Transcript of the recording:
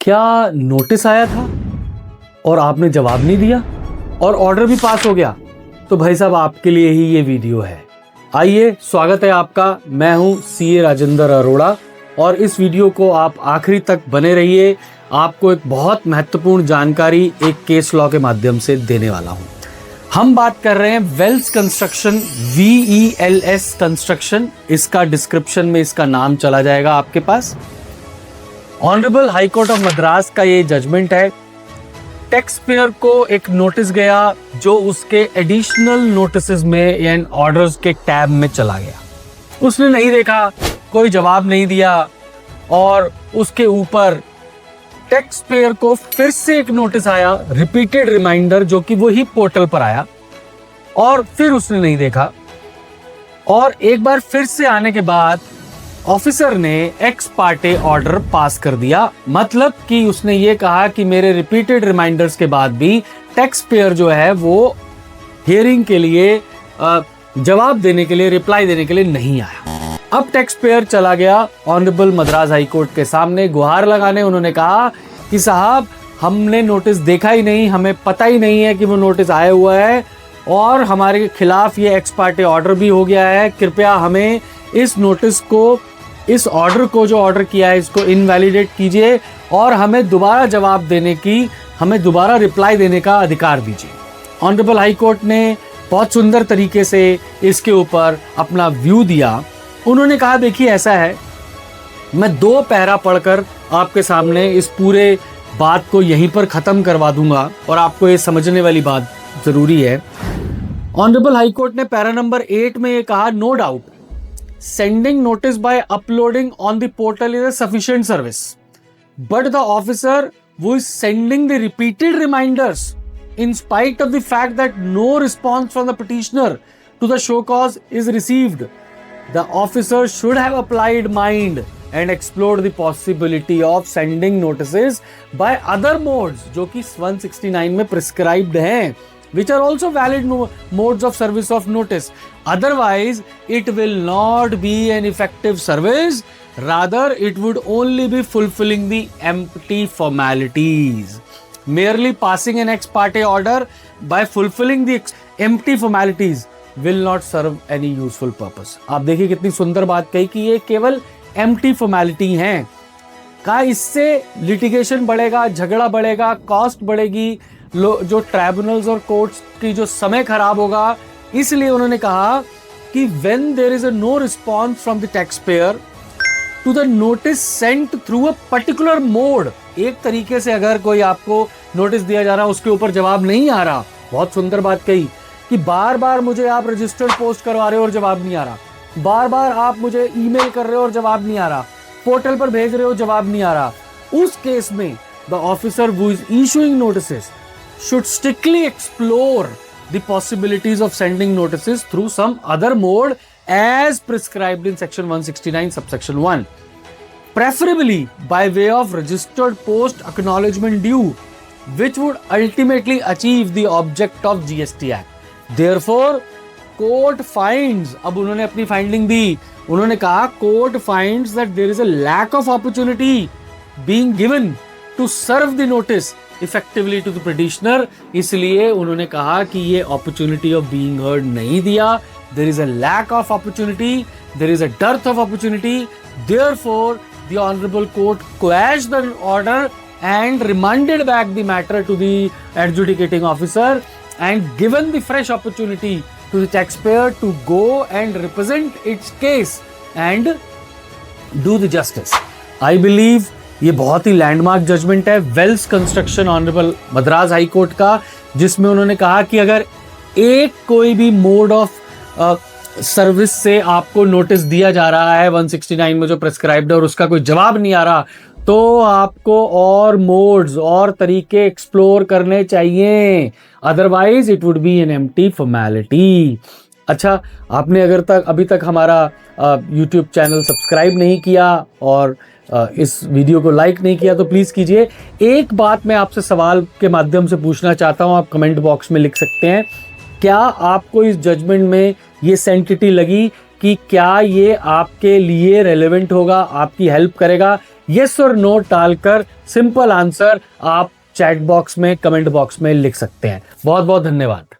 क्या नोटिस आया था और आपने जवाब नहीं दिया और ऑर्डर भी पास हो गया? तो भाई साहब आपके लिए ही ये वीडियो है। आइए, स्वागत है आपका। मैं हूं सीए राजेंद्र अरोड़ा और इस वीडियो को आप आखिरी तक बने रहिए। आपको एक बहुत महत्वपूर्ण जानकारी एक केस लॉ के माध्यम से देने वाला हूं। हम बात कर रहे हैं वेल्स कंस्ट्रक्शन, VELS कंस्ट्रक्शन। इसका डिस्क्रिप्शन में इसका नाम चला जाएगा आपके पास। Honourable high court of Madras का ये जजमेंट है। टैक्स पेयर को एक नोटिस गया जो उसके एडिशनल नोटिसेस में एंड ऑर्डर्स के टैब में चला गया। उसने नहीं देखा, कोई जवाब नहीं दिया और उसके ऊपर टैक्स पेयर को फिर से एक नोटिस आया, रिपीटेड रिमाइंडर, जो कि वही पोर्टल पर आया और फिर उसने नहीं देखा। और एक बार फिर से आने के बाद ऑफिसर ने एक्स पार्टे ऑर्डर पास कर दिया। मतलब कि उसने ये कहा कि मेरे रिपीटेड रिमाइंडर्स के बाद भी टैक्स पेयर जो है वो हियरिंग के लिए, जवाब देने के लिए, रिप्लाई देने के लिए नहीं आया। अब टैक्स पेयर चला गया ऑनरेबल मद्रास हाई कोर्ट के सामने गुहार लगाने। उन्होंने कहा कि साहब, हमने नोटिस देखा ही नहीं, हमें पता ही नहीं है कि वो नोटिस आया हुआ है और हमारे खिलाफ ये एक्स पार्टे ऑर्डर भी हो गया है। कृपया हमें इस नोटिस को, इस ऑर्डर को जो ऑर्डर किया है, इसको इनवैलिडेट कीजिए और हमें दोबारा जवाब देने की, हमें दोबारा रिप्लाई देने का अधिकार दीजिए। ऑनरेबल हाई कोर्ट ने बहुत सुंदर तरीके से इसके ऊपर अपना व्यू दिया। उन्होंने कहा, देखिए ऐसा है, मैं 2 पैरा पढ़कर आपके सामने इस पूरे बात को यहीं पर खत्म करवा दूंगा और आपको ये समझने वाली बात जरूरी है। ऑनरेबल हाई कोर्ट ने पैरा नंबर 8 में ये कहा, no doubt sending notice by uploading on the portal is a sufficient service, but the officer who is sending the repeated reminders, in spite of the fact that no response from the petitioner to the show cause is received, the officer should have applied mind and explored the possibility of sending notices by other modes जो कि 169 में prescribed हैं, which are also valid modes of service of notice. Otherwise, it will not be an effective service. Rather, it would only be fulfilling the empty formalities. Merely passing an ex parte order by fulfilling the empty formalities will not serve any useful purpose. आप देखिए कितनी सुंदर बात कही कि ये केवल empty formality हैं। का इससे लिटिगेशन बढ़ेगा, झगड़ा बढ़ेगा, कॉस्ट बढ़ेगी, जो ट्राइब्यूनल्स और कोर्ट्स की जो समय खराब होगा। इसलिए उन्होंने कहा कि when there is a no response from the taxpayer to the notice sent through a particular mode, एक तरीके से अगर कोई आपको नोटिस दिया जा रहा है, उसके ऊपर जवाब नहीं आ रहा। बहुत सुंदर बात कही कि बार बार मुझे आप रजिस्टर्ड पोस्ट करवा रहे हो और जवाब नहीं आ रहा, बार बार आप मुझे ईमेल कर रहे हो और जवाब नहीं आ रहा, पोर्टल पर भेज रहे हो, जवाब नहीं आ रहा। उस केस में the officer who is issuing notices should strictly explore the possibilities of sending notices through some other mode as prescribed in section 169 subsection 1, preferably by way of registered post acknowledgement due, which would ultimately achieve the object of GST Act. Therefore, court finds, अब उन्होंने अपनी finding दी, उन्होंने कहा court finds that there is a lack of opportunity being given to serve the notice effectively to the petitioner. इसलिए उन्होंने कहा कि ये अपॉर्चुनिटी ऑफ बीइंग हर्ड नहीं दिया। There is a lack of opportunity, there is a dearth of opportunity. Therefore the honourable court quashed the order and remanded back the matter to the adjudicating officer and given the fresh opportunity to the taxpayer to go and represent its case and do the justice. I believe ये बहुत ही landmark judgment है Vels construction honourable Madras high court का, जिसमें उन्होंने कहा कि अगर एक कोई भी मोड ऑफ सर्विस से आपको नोटिस दिया जा रहा है 169 में जो प्रेस्क्राइब्ड है और उसका कोई जवाब नहीं आ रहा, तो आपको और मोड्स और तरीके एक्सप्लोर करने चाहिए। Otherwise it would be an empty formality. अच्छा, आपने अभी तक हमारा YouTube चैनल सब्सक्राइब नहीं किया और इस वीडियो को लाइक नहीं किया तो प्लीज़ कीजिए। एक बात मैं आपसे सवाल के माध्यम से पूछना चाहता हूं, आप कमेंट बॉक्स में लिख सकते हैं। क्या आपको इस जजमेंट में ये सेंटिटी लगी कि क्या ये आपके लिए रेलेवेंट होगा, आपकी हेल्प करेगा? यस और नो डालकर सिंपल आंसर आप चैट बॉक्स में, कमेंट बॉक्स में लिख सकते हैं। बहुत बहुत धन्यवाद।